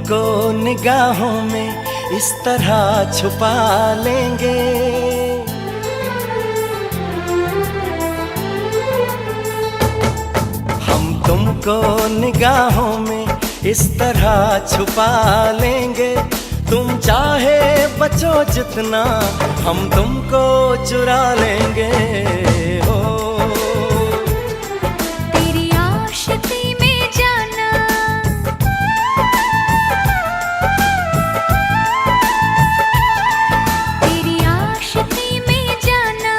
तुमको निगाहों में इस तरह छुपा लेंगे। हम तुमको निगाहों में इस तरह छुपा लेंगे। तुम चाहे बचो जितना, हम तुमको चुरा लेंगे। हो तेरी आशिकी में जाना, तेरी आशिकी में जाना,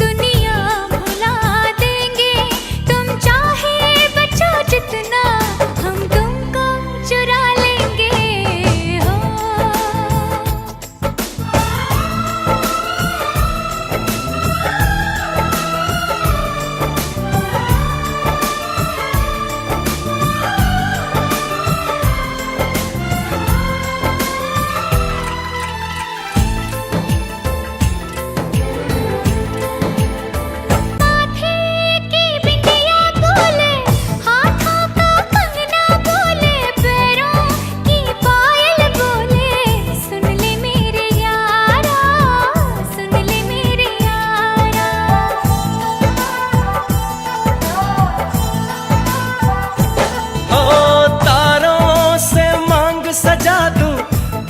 दुनिया भुला देंगे। तुम चाहे बचो जितना, हम तुमको चुरा लेंगे। हो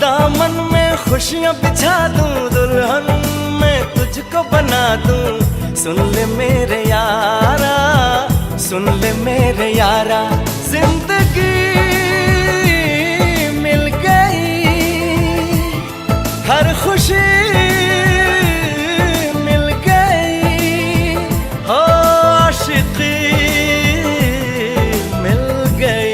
दामन में खुशियां बिछा दूं, दुल्हन में तुझको बना दूं। सुन ले मेरे यारा, सुन ले मेरे यारा, जिंदगी मिल गई, हर खुशी मिल गई। हो आशिकी मिल गई।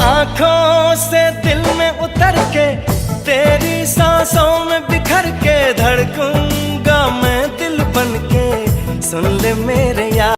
आँखों से